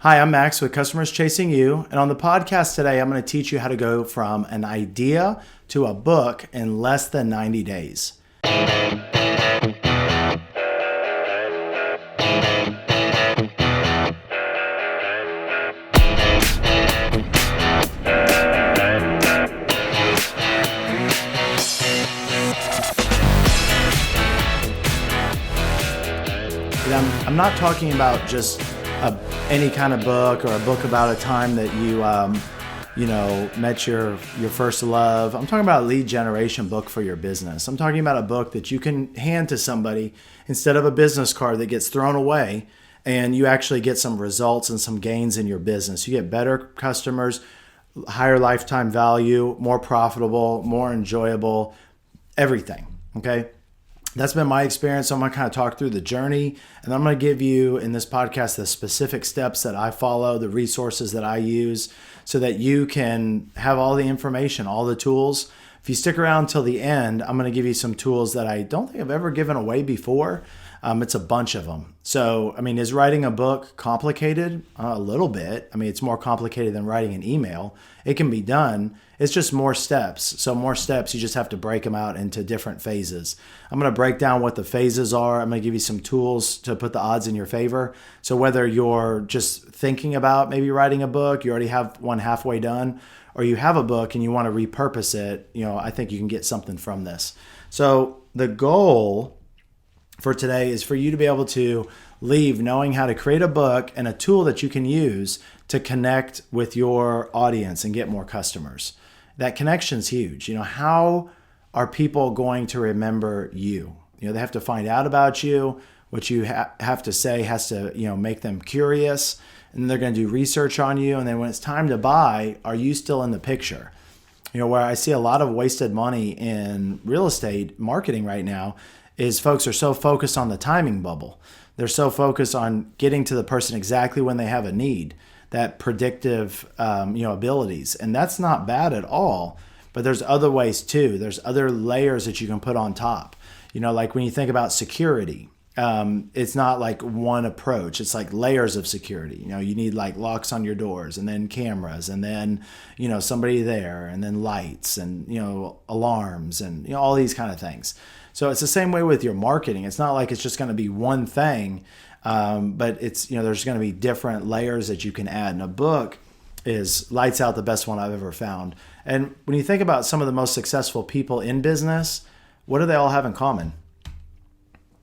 Hi, I'm Max with Customers Chasing You. And on the podcast today, I'm going to teach you how to go from an idea to a book in less than 90 days. I'm not talking about just any kind of book or a book about a time that you met your first love. I'm talking about a lead generation book for your business. I'm talking about a book that you can hand to somebody instead of a business card that gets thrown away, and you actually get some results and some gains in your business. You get better customers, higher lifetime value, more profitable, more enjoyable, everything. Okay. That's been my experience. So I'm going to kind of talk through the journey, and I'm going to give you in this podcast the specific steps that I follow, the resources that I use, so that you can have all the information, all the tools. If you stick around till the end, I'm going to give you some tools that I don't think I've ever given away before. It's a bunch of them. So, is writing a book complicated? A little bit. It's more complicated than writing an email. It can be done. It's just more steps. So more steps, you just have to break them out into different phases. I'm going to break down what the phases are. I'm going to give you some tools to put the odds in your favor. So whether you're just thinking about maybe writing a book, you already have one halfway done, or you have a book and you want to repurpose it, I think you can get something from this. So the goal for today is for you to be able to leave knowing how to create a book and a tool that you can use to connect with your audience and get more customers. That connection's huge. How are people going to remember you? They have to find out about you. What you have to say has to, make them curious, and they're going to do research on you. And then when it's time to buy, are you still in the picture? Where I see a lot of wasted money in real estate marketing right now is folks are so focused on the timing bubble. They're so focused on getting to the person exactly when they have a need, that predictive, abilities. And that's not bad at all, but there's other ways too. There's other layers that you can put on top. Like when you think about security, it's not like one approach. It's like layers of security. You need like locks on your doors, and then cameras, and then, somebody there, and then lights, and, alarms, and, all these kind of things. So it's the same way with your marketing. It's not like it's just going to be one thing, but it's, there's going to be different layers that you can add. And a book is lights out the best one I've ever found. And when you think about some of the most successful people in business, what do they all have in common?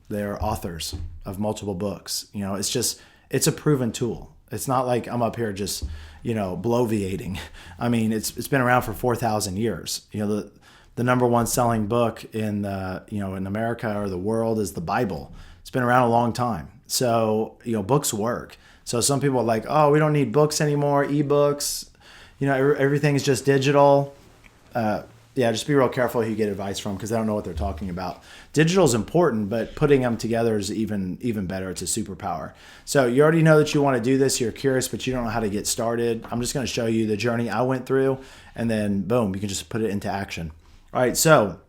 They're authors of multiple books. It's a proven tool. It's not like I'm up here just, bloviating. It's been around for 4,000 years. The number one selling book in in America or the world is the Bible. It's been around a long time. So, books work. So some people are like, oh, we don't need books anymore, ebooks, everything's just digital. Just be real careful who you get advice from, because they don't know what they're talking about. Digital is important, but putting them together is even better. It's a superpower. So you already know that you want to do this. You're curious, but you don't know how to get started. I'm just going to show you the journey I went through, and then boom, you can just put it into action. All right, so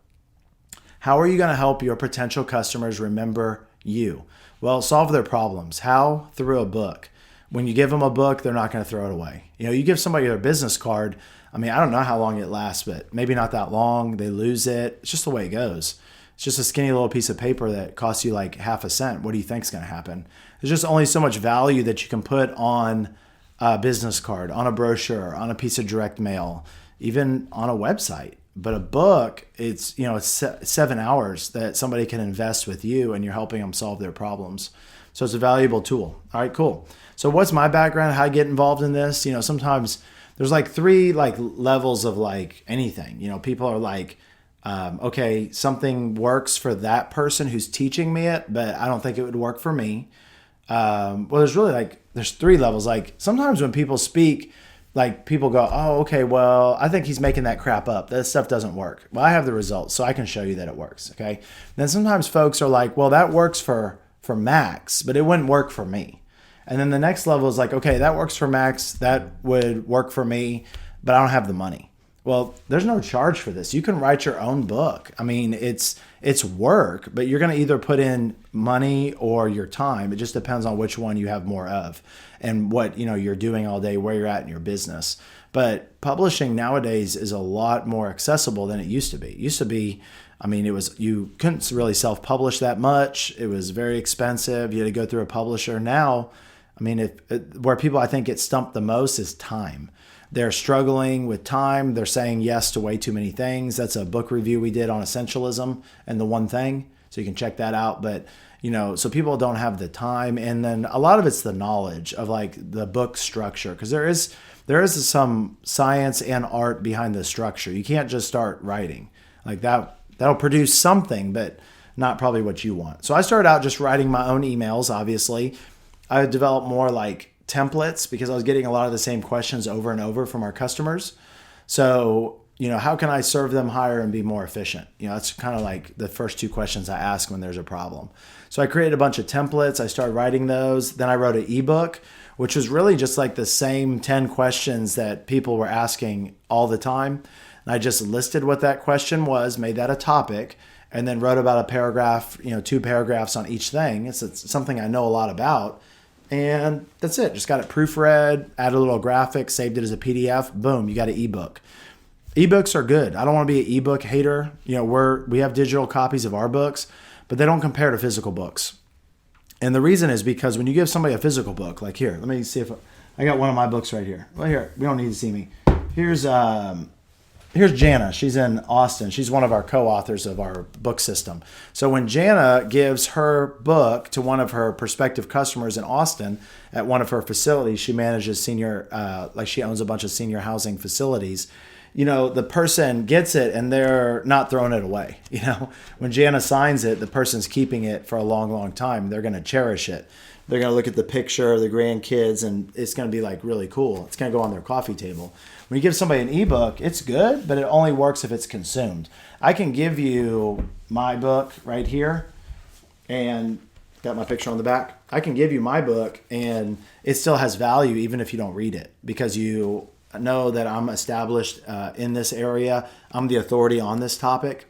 how are you going to help your potential customers remember you? Well, solve their problems. How? Through a book. When you give them a book, they're not going to throw it away. You give somebody their business card. I don't know how long it lasts, but maybe not that long. They lose it. It's just the way it goes. It's just a skinny little piece of paper that costs you like half a cent. What do you think is going to happen? There's just only so much value that you can put on a business card, on a brochure, on a piece of direct mail, even on a website. But a book, it's 7 hours that somebody can invest with you, and you're helping them solve their problems. So it's a valuable tool. All right, cool. So what's my background? How I get involved in this? Sometimes there's like three levels of anything. People are like, okay, something works for that person who's teaching me it, but I don't think it would work for me. There's really there's three levels. Like sometimes when people speak, people go, oh, okay, well, I think he's making that crap up. That stuff doesn't work. Well, I have the results, so I can show you that it works, okay? Then sometimes folks are like, well, that works for Max, but it wouldn't work for me. And then the next level is like, okay, that works for Max, that would work for me, but I don't have the money. Well, there's no charge for this. You can write your own book. I mean, it's work, but you're going to either put in money or your time. It just depends on which one you have more of and what, you're doing all day, where you're at in your business. But publishing nowadays is a lot more accessible than it used to be. It used to be, I mean, you couldn't really self-publish that much. It was very expensive. You had to go through a publisher. Now, I mean, where people I think get stumped the most is time. They're struggling with time. They're saying yes to way too many things. That's a book review we did on essentialism and the one thing. So you can check that out. But, so people don't have the time. And then a lot of it's the knowledge of like the book structure, because there is some science and art behind the structure. You can't just start writing like that. That'll produce something, but not probably what you want. So I started out just writing my own emails, obviously. I developed more like templates because I was getting a lot of the same questions over and over from our customers. So, how can I serve them higher and be more efficient? That's kind of like the first two questions I ask when there's a problem. So I created a bunch of templates. I started writing those. Then I wrote an ebook, which was really just like the same 10 questions that people were asking all the time. And I just listed what that question was, made that a topic, and then wrote about a paragraph, 2 paragraphs on each thing. It's something I know a lot about. And that's it. Just got it proofread, added a little graphic, saved it as a PDF. Boom, you got an ebook. Ebooks are good. I don't want to be an ebook hater. We have digital copies of our books, but they don't compare to physical books. And the reason is because when you give somebody a physical book, like here, let me see if I got one of my books right here. Well, here, we don't need to see me. Here's Jana. She's in Austin. She's one of our co-authors of our book system. So when Jana gives her book to one of her prospective customers in Austin at one of her facilities, she manages she owns a bunch of senior housing facilities. The person gets it and they're not throwing it away. When Jana signs it, the person's keeping it for a long, long time. They're going to cherish it. They're going to look at the picture of the grandkids and it's going to be like really cool. It's going to go on their coffee table. When you give somebody an ebook, it's good, but it only works if it's consumed. I can give you my book right here and got my picture on the back. I can give you my book and it still has value even if you don't read it because you know that I'm established in this area. I'm the authority on this topic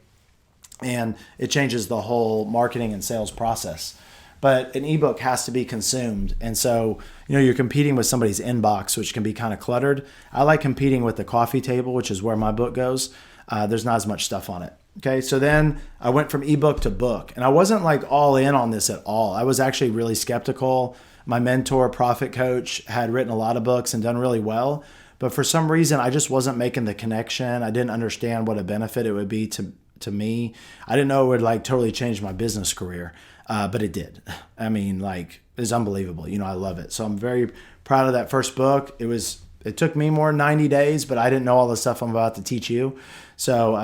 and it changes the whole marketing and sales process. But an ebook has to be consumed. And so, you're competing with somebody's inbox, which can be kind of cluttered. I like competing with the coffee table, which is where my book goes. There's not as much stuff on it. Okay. So then I went from ebook to book and I wasn't like all in on this at all. I was actually really skeptical. My mentor, Profit Coach, had written a lot of books and done really well. But for some reason, I just wasn't making the connection. I didn't understand what a benefit it would be to me. I didn't know it would like totally change my business career. But it did. I mean, it's unbelievable. I love it. So I'm very proud of that first book. It took me more than 90 days, but I didn't know all the stuff I'm about to teach you. So,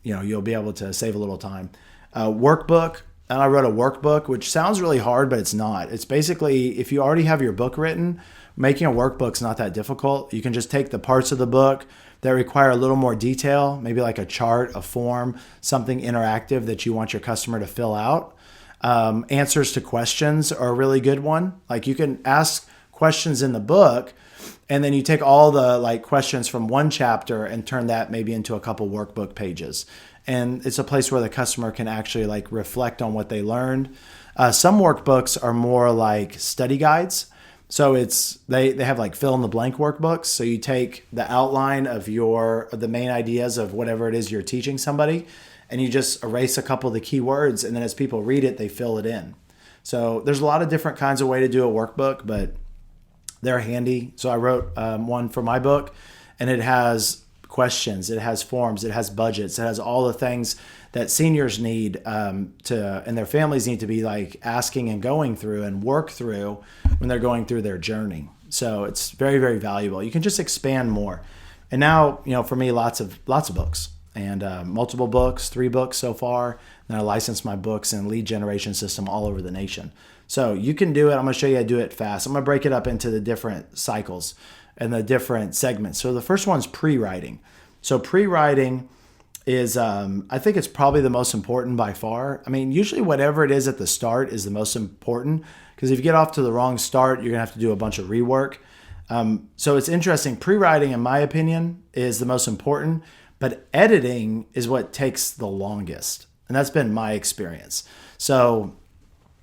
you'll be able to save a little time. Workbook. And I wrote a workbook, which sounds really hard, but it's not. It's basically, if you already have your book written, making a workbook's not that difficult. You can just take the parts of the book that require a little more detail, maybe like a chart, a form, something interactive that you want your customer to fill out. Answers to questions are a really good one. Like you can ask questions in the book and then you take all the questions from one chapter and turn that maybe into a couple workbook pages. And it's a place where the customer can actually reflect on what they learned. Some workbooks are more like study guides. So they have fill in the blank workbooks. So you take the outline of the main ideas of whatever it is you're teaching somebody, and you just erase a couple of the key words, and then as people read it, they fill it in. So there's a lot of different kinds of way to do a workbook, but they're handy. So I wrote one for my book, and it has questions, it has forms, it has budgets, it has all the things that seniors need and their families need to be asking and going through and work through when they're going through their journey. So it's very, very valuable. You can just expand more. And now, for me, lots of books. And multiple books, 3 books so far. And I license my books and lead generation system all over the nation. So you can do it. I'm going to show you how to do it fast. I'm going to break it up into the different cycles and the different segments. So the first one's pre-writing. So pre-writing is, I think it's probably the most important by far. I mean, usually whatever it is at the start is the most important because if you get off to the wrong start, you're going to have to do a bunch of rework. So it's interesting. Pre-writing, in my opinion, is the most important, but editing is what takes the longest. And that's been my experience. So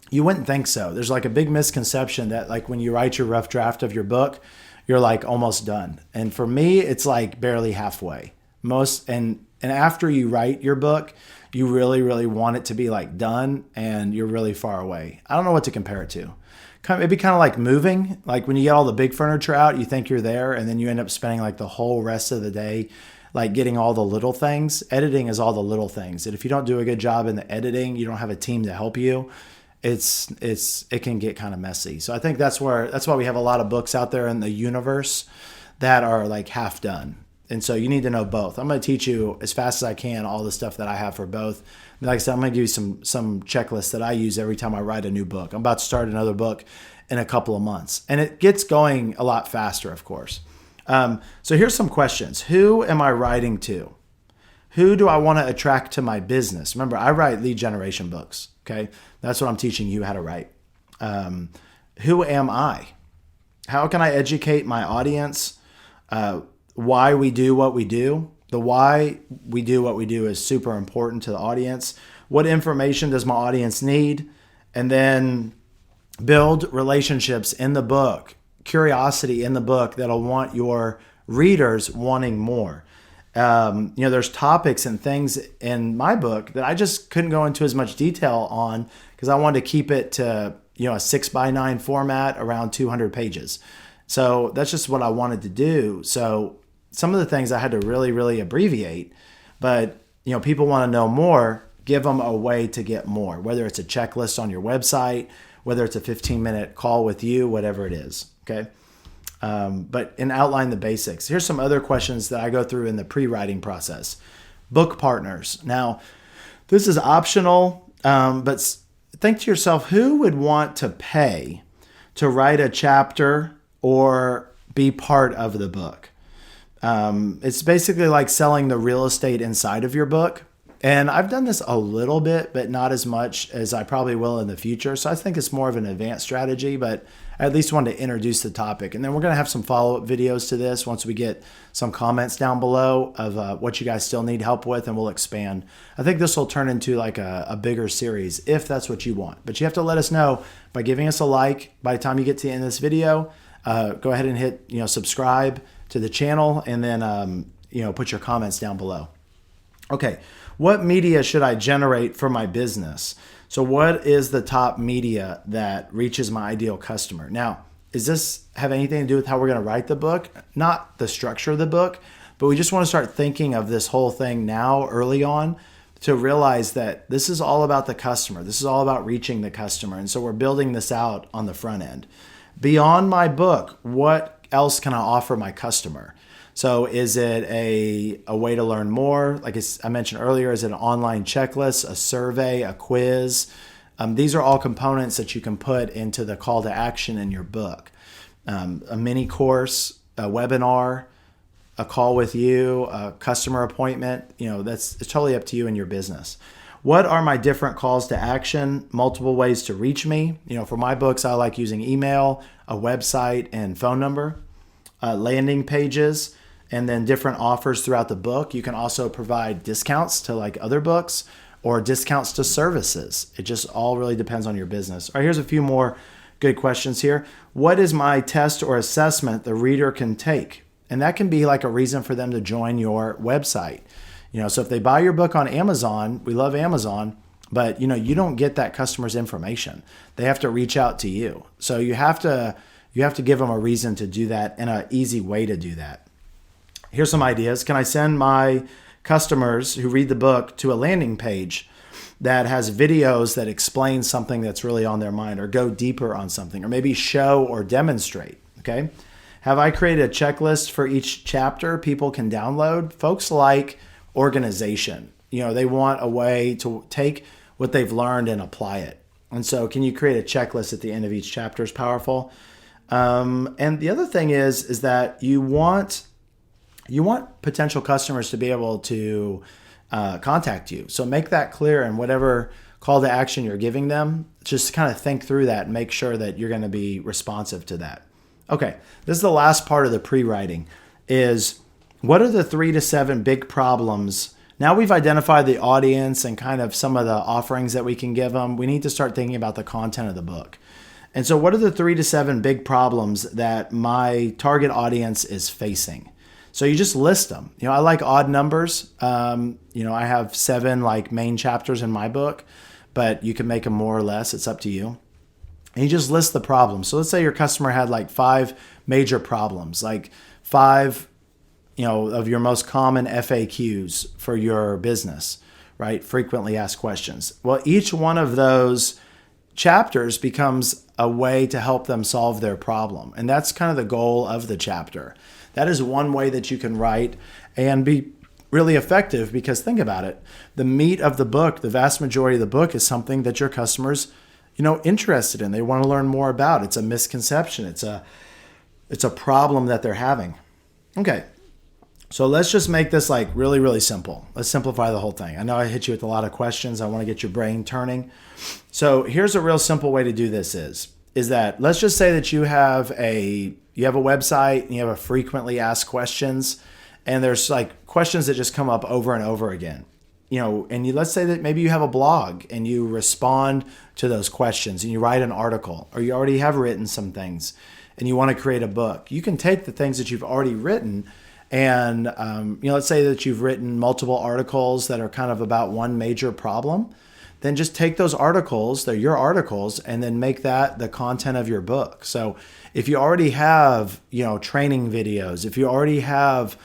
you wouldn't think so. There's like a big misconception that like when you write your rough draft of your book, you're like almost done. And for me, it's like barely halfway. And after you write your book, you really, really want it to be like done and you're really far away. I don't know what to compare it to. Maybe kind of like moving. Like when you get all the big furniture out, you think you're there and then you end up spending like the whole rest of the day like getting all the little things. Editing is all the little things. And if you don't do a good job in the editing, you don't have a team to help you, it can get kind of messy. So I think that's why we have a lot of books out there in the universe that are like half done. And so you need to know both. I'm going to teach you as fast as I can all the stuff that I have for both. And like I said, I'm going to give you some checklists that I use every time I write a new book. I'm about to start another book in a couple of months. And it gets going a lot faster, of course. So here's some questions. Who am I writing to? Who do I want to attract to my business? Remember, I write lead generation books. Okay. That's what I'm teaching you how to write. Who am I? How can I educate my audience? Why we do what we do. The why we do what we do is super important to the audience. What information does my audience need? And then build relationships in the book, curiosity in the book that'll want your readers wanting more. There's topics and things in my book that I just couldn't go into as much detail on because I wanted to keep it to, a 6x9 format around 200 pages. So that's just what I wanted to do. So some of the things I had to really, really abbreviate, but people want to know more, give them a way to get more, whether it's a checklist on your website, whether it's a 15-minute call with you, whatever it is. Okay. And outline the basics. Here's some other questions that I go through in the pre-writing process. Book partners. Now, this is optional, but think to yourself, who would want to pay to write a chapter or be part of the book? It's basically like selling the real estate inside of your book. And I've done this a little bit, but not as much as I probably will in the future. So I think it's more of an advanced strategy, but I at least wanted to introduce the topic. And then we're going to have some follow-up videos to this once we get some comments down below of what you guys still need help with, and we'll expand. I think this will turn into like a bigger series if that's what you want. But you have to let us know by giving us a like. By the time you get to the end of this video, go ahead and hit subscribe to the channel, and then put your comments down below. Okay, what media should I generate for my business? So what is the top media that reaches my ideal customer? Now, does this have anything to do with how we're going to write the book? Not the structure of the book, but we just want to start thinking of this whole thing now early on to realize that this is all about the customer. This is all about reaching the customer. And so we're building this out on the front end. Beyond my book, what else can I offer my customer? So is it a way to learn more? Like I mentioned earlier, is it an online checklist, a survey, a quiz? These are all components that you can put into the call to action in your book. A mini course, a webinar, a call with you, a customer appointment. It's totally up to you and your business. What are my different calls to action? Multiple ways to reach me. For my books, I like using email, a website, and phone number, landing pages, and then different offers throughout the book. You can also provide discounts to like other books or discounts to services. It just all really depends on your business. All right, here's a few more good questions here. What is my test or assessment the reader can take? And that can be like a reason for them to join your website. So if they buy your book on Amazon, we love Amazon, but you don't get that customer's information. They have to reach out to you. So you have to give them a reason to do that and an easy way to do that. Here's some ideas. Can I send my customers who read the book to a landing page that has videos that explain something that's really on their mind, or go deeper on something, or maybe show or demonstrate? Okay. Have I created a checklist for each chapter people can download? Folks like organization. They want a way to take what they've learned and apply it. And so can you create a checklist at the end of each chapter is powerful. And the other thing is that you want potential customers to be able to contact you. So make that clear in whatever call to action you're giving them. Just kind of think through that and make sure that you're going to be responsive to that. Okay, this is the last part of the pre-writing is what are the 3 to 7 big problems? Now we've identified the audience and kind of some of the offerings that we can give them. We need to start thinking about the content of the book. And so what are the 3 to 7 big problems that my target audience is facing? So you just list them. I like odd numbers. I have 7 like main chapters in my book, but you can make them more or less. It's up to you. And you just list the problems. So let's say your customer had like 5 major problems, like 5, of your most common FAQs for your business, right? Frequently asked questions. Well, each one of those chapters becomes a way to help them solve their problem. And that's kind of the goal of the chapter. That is one way that you can write and be really effective, because think about it. The meat of the book, the vast majority of the book, is something that your customers interested in. They want to learn more about. It's a misconception. It's a problem that they're having. Okay. So let's just make this like really, really simple. Let's simplify the whole thing. I know I hit you with a lot of questions. I want to get your brain turning. So here's a real simple way to do this is that let's just say that you have a website and you have a frequently asked questions, and there's like questions that just come up over and over again. Let's say that maybe you have a blog and you respond to those questions and you write an article, or you already have written some things and you want to create a book. You can take the things that you've already written and, let's say that you've written multiple articles that are kind of about one major problem. Then just take those articles, they're your articles, and then make that the content of your book. So if you already have, training videos, if you already have,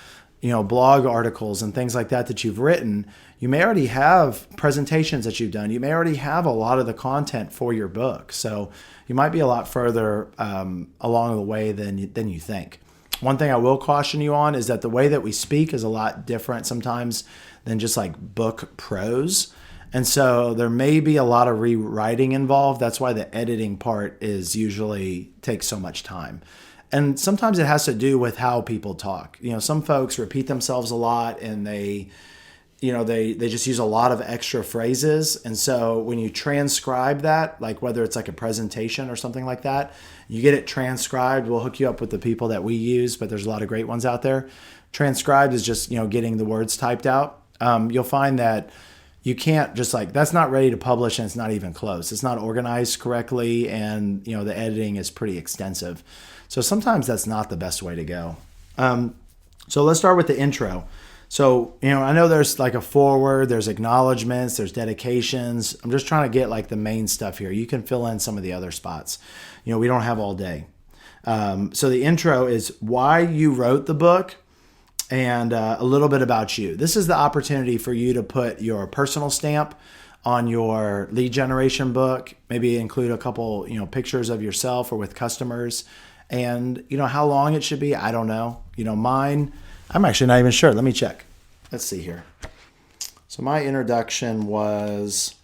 blog articles and things like that you've written, you may already have presentations that you've done. You may already have a lot of the content for your book. So you might be a lot further along the way than you think. One thing I will caution you on is that the way that we speak is a lot different sometimes than just like book prose. And so there may be a lot of rewriting involved. That's why the editing part usually takes so much time. And sometimes it has to do with how people talk. Some folks repeat themselves a lot, and they just use a lot of extra phrases. And so when you transcribe that, like whether it's like a presentation or something like that, you get it transcribed. We'll hook you up with the people that we use, but there's a lot of great ones out there. Transcribed is just, getting the words typed out. You'll find that you can't just that's not ready to publish, and it's not even close. It's not organized correctly, and, the editing is pretty extensive. So sometimes that's not the best way to go. So let's start with the intro. So, I know there's like a foreword, there's acknowledgments, there's dedications. I'm just trying to get like the main stuff here. You can fill in some of the other spots. We don't have all day. So the intro is why you wrote the book and a little bit about you. This is the opportunity for you to put your personal stamp on your lead generation book, maybe include a couple, pictures of yourself or with customers, and, how long it should be. I don't know. Mine, I'm actually not even sure. Let me check. Let's see here. So my introduction was,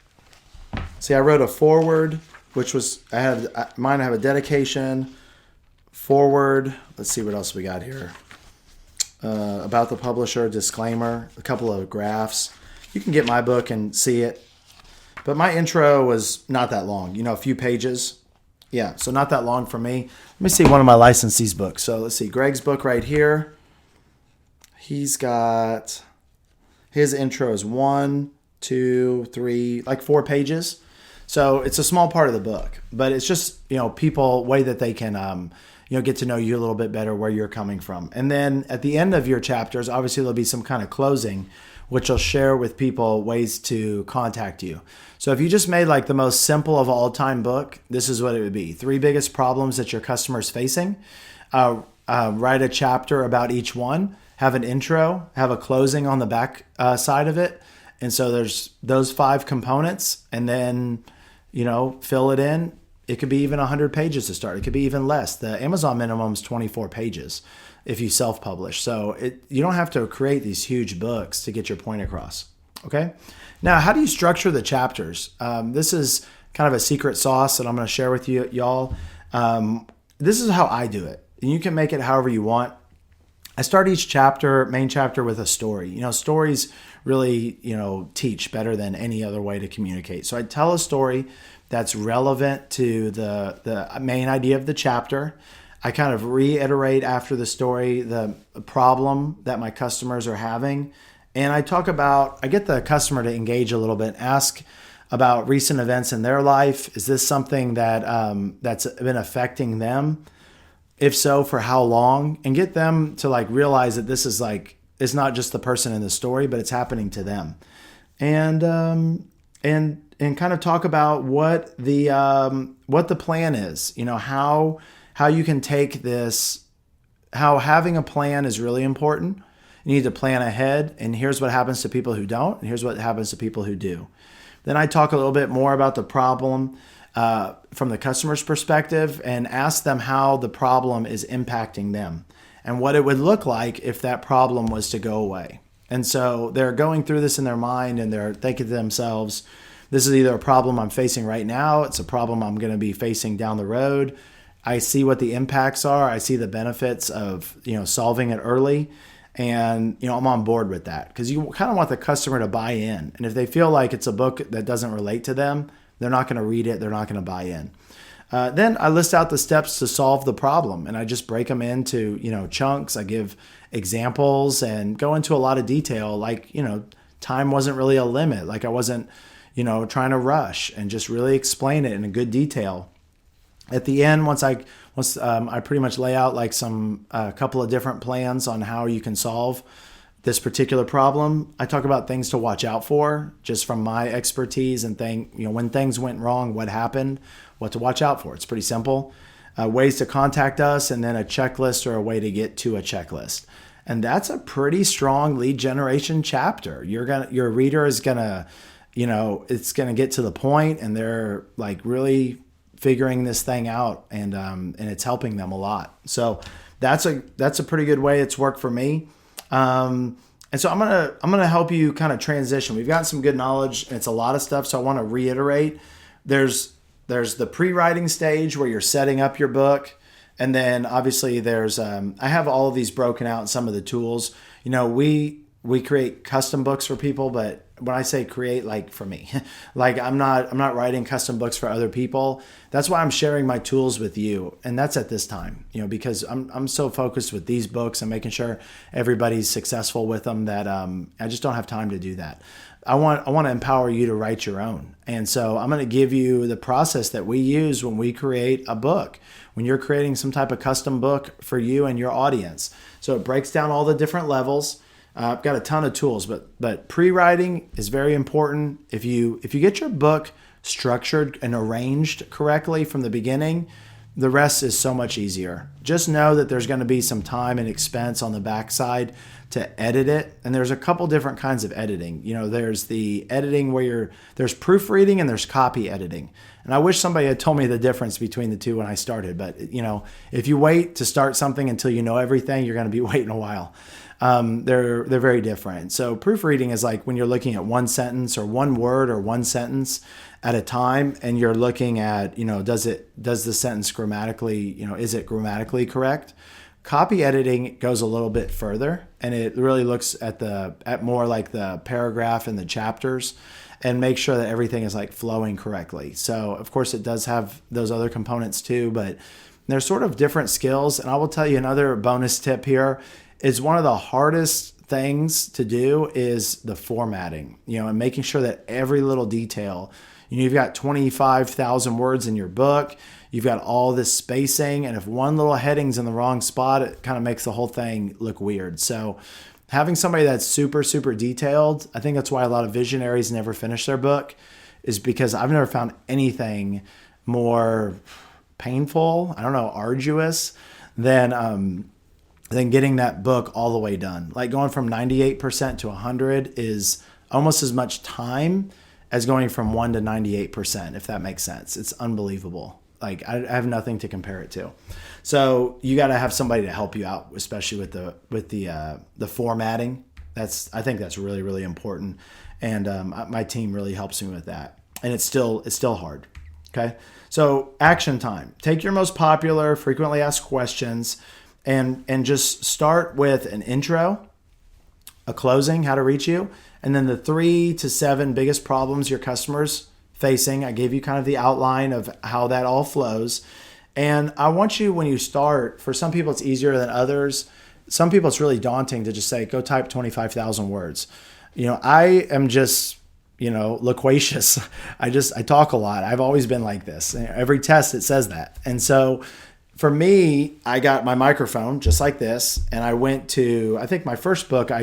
I wrote a foreword, which was, I have a dedication, foreword. Let's see what else we got here. About the publisher, disclaimer, a couple of graphs. You can get my book and see it. But my intro was not that long, a few pages. Yeah, so not that long for me. Let me see one of my licensees' books. So let's see, Greg's book right here. He's got, his intro is 1, 2, 3, like 4 pages. So it's a small part of the book, but it's just, people, way that they can, get to know you a little bit better, where you're coming from. And then at the end of your chapters, obviously there'll be some kind of closing, which will share with people ways to contact you. So if you just made like the most simple of all time book, this is what it would be. 3 biggest problems that your customer's facing. Write a chapter about each one, have an intro, have a closing on the back side of it. And so there's those 5 components, and then, fill it in. It could be even 100 pages to start. It could be even less. The Amazon minimum is 24 pages if you self-publish. So you don't have to create these huge books to get your point across. Okay. Now, how do you structure the chapters? This is kind of a secret sauce that I'm going to share with you, y'all. This is how I do it. And you can make it however you want. I start each main chapter with a story. Stories really, teach better than any other way to communicate. So I tell a story that's relevant to the main idea of the chapter. I kind of reiterate after the story the problem that my customers are having. And I get the customer to engage a little bit, ask about recent events in their life. Is this something that's been affecting them? If so, for how long? And get them to realize that this is it's not just the person in the story, but it's happening to them. And kind of talk about what the plan is. How you can take this, how having a plan is really important. You need to plan ahead, and here's what happens to people who don't, and here's what happens to people who do. Then I talk a little bit more about the problem from the customer's perspective and ask them how the problem is impacting them and what it would look like if that problem was to go away. And so they're going through this in their mind, and they're thinking to themselves, this is either a problem I'm facing right now, it's a problem I'm going to be facing down the road. I see what the impacts are. I see the benefits of solving it early. And, I'm on board with that, because you kind of want the customer to buy in. And if they feel like it's a book that doesn't relate to them, they're not going to read it. They're not going to buy in. Then I list out the steps to solve the problem, and I just break them into, chunks. I give examples and go into a lot of detail. Time wasn't really a limit. I wasn't, trying to rush, and just really explain it in a good detail. At the end, once I pretty much lay out a couple of different plans on how you can solve this particular problem, I talk about things to watch out for, just from my expertise, and when things went wrong, what happened, what to watch out for. It's pretty simple. Ways to contact us, and then a checklist or a way to get to a checklist. And that's a pretty strong lead generation chapter. Your reader is gonna, it's gonna get to the point, and they're really figuring this thing out, and it's helping them a lot. So that's a pretty good way it's worked for me. And so I'm gonna help you kind of transition. We've got some good knowledge, and it's a lot of stuff. So I want to reiterate. There's the pre-writing stage where you're setting up your book, and then obviously there's I have all of these broken out in some of the tools. We create custom books for people, but when I say create, for me, I'm not writing custom books for other people. That's why I'm sharing my tools with you. And that's at this time, because I'm so focused with these books and making sure everybody's successful with them that I just don't have time to do that. I want to empower you to write your own. And so I'm going to give you the process that we use when we create a book, when you're creating some type of custom book for you and your audience. So it breaks down all the different levels. I've got a ton of tools, but pre-writing is very important. If you get your book structured and arranged correctly from the beginning, the rest is so much easier. Just know that there's going to be some time and expense on the backside to edit it. And there's a couple different kinds of editing. There's the editing where there's proofreading and there's copy editing. And I wish somebody had told me the difference between the two when I started. But, if you wait to start something until you know everything, you're going to be waiting a while. They're very different. So proofreading is when you're looking at one sentence or one word or one sentence at a time, and you're looking at, does the sentence grammatically, is it grammatically correct? Copy editing goes a little bit further, and it really looks at more the paragraph and the chapters, and make sure that everything is flowing correctly. So of course it does have those other components too, but they're sort of different skills. And I will tell you another bonus tip here is one of the hardest things to do is the formatting, and making sure that every little detail, you've got 25,000 words in your book, you've got all this spacing, and if one little heading's in the wrong spot, it kind of makes the whole thing look weird. So having somebody that's super, super detailed, I think that's why a lot of visionaries never finish their book, is because I've never found anything more painful, arduous than getting that book all the way done. Going from 98% to 100 is almost as much time as going from 1 to 98%, if that makes sense. It's unbelievable. I have nothing to compare it to. So you got to have somebody to help you out, especially with the formatting. I think that's really, really important. And my team really helps me with that. And it's still hard. Okay. So action time. Take your most popular, frequently asked questions, and just start with an intro, a closing, how to reach you, and then the 3 to 7 biggest problems your customers facing. I gave you kind of the outline of how that all flows. And I want you, when you start, for some people it's easier than others. Some people it's really daunting to just say, go type 25,000 words. I am just, loquacious. I talk a lot. I've always been like this. Every test, it says that. And so for me, I got my microphone just like this. And I went to, I think my first book I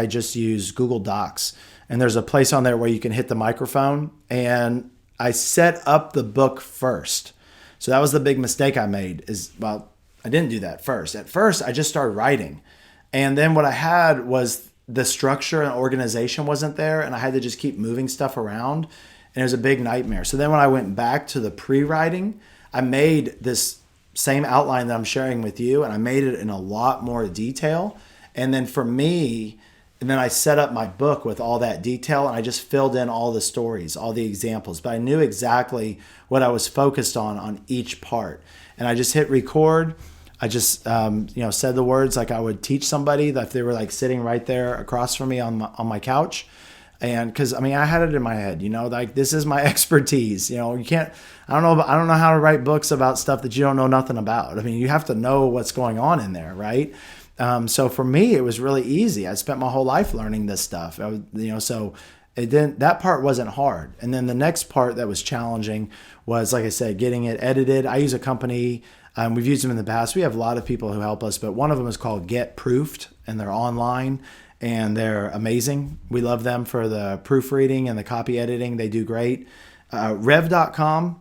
just used Google Docs. And there's a place on there where you can hit the microphone. And I set up the book first. So that was the big mistake I made I didn't do that first. At first, I just started writing. And then what I had was the structure and organization wasn't there. And I had to just keep moving stuff around. And it was a big nightmare. So then when I went back to the pre-writing, I made this same outline that I'm sharing with you. And I made it in a lot more detail. And then I set up my book with all that detail, and I just filled in all the stories, all the examples. But I knew exactly what I was focused on each part. And I just hit record. I just, said the words like I would teach somebody that if they were like sitting right there across from me on my couch. And because I had it in my head, like this is my expertise. You can't. I don't know how to write books about stuff that you don't know nothing about. You have to know what's going on in there, right? So for me, it was really easy. I spent my whole life learning this stuff. So that part wasn't hard. And then the next part that was challenging was, like I said, getting it edited. I use a company. We've used them in the past. We have a lot of people who help us, but one of them is called Get Proofed, and they're online. And they're amazing. We love them for the proofreading and the copy editing. They do great. Rev.com,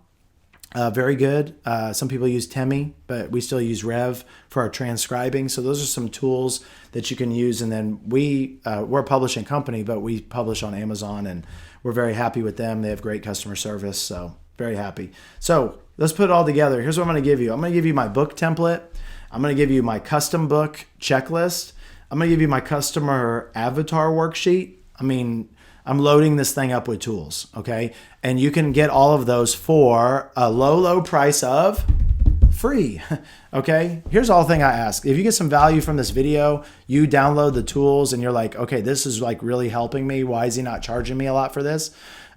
very good. Some people use Temi, but we still use Rev for our transcribing. So those are some tools that you can use. And then we're a publishing company, but we publish on Amazon, and we're very happy with them. They have great customer service, so very happy. So let's put it all together. Here's what I'm going to give you. I'm going to give you my book template. I'm going to give you my custom book checklist. I'm going to give you my customer avatar worksheet. I'm loading this thing up with tools, okay? And you can get all of those for a low price of free, okay? Here's all thing I ask. If you get some value from this video, you download the tools and you're like, okay, this is like really helping me. Why is he not charging me a lot for this?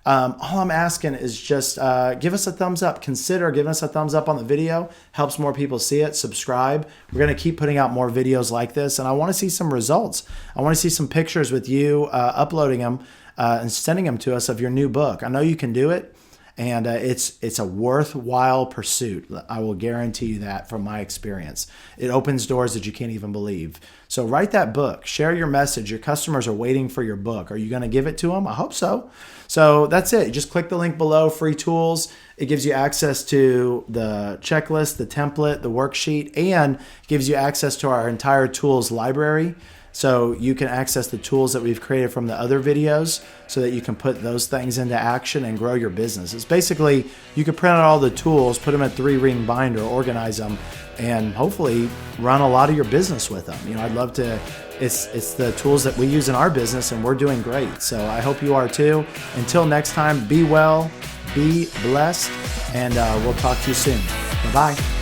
All I'm asking is just give us a thumbs up. Consider giving us a thumbs up on the video. Helps more people see it. Subscribe. We're going to keep putting out more videos like this, and I want to see some results. I want to see some pictures with you uploading them and sending them to us of your new book. I know you can do it, and it's a worthwhile pursuit. I will guarantee you that from my experience. It opens doors that you can't even believe. So write that book. Share your message. Your customers are waiting for your book. Are you going to give it to them? I hope so. So that's it. Just click the link below, free tools. It gives you access to the checklist, the template, the worksheet, and gives you access to our entire tools library. So you can access the tools that we've created from the other videos so that you can put those things into action and grow your business. It's basically, you can print out all the tools, put them in a 3-ring binder, organize them, and hopefully run a lot of your business with them. I'd love to, it's the tools that we use in our business, and we're doing great. So I hope you are too. Until next time, be well, be blessed, and we'll talk to you soon. Bye-bye.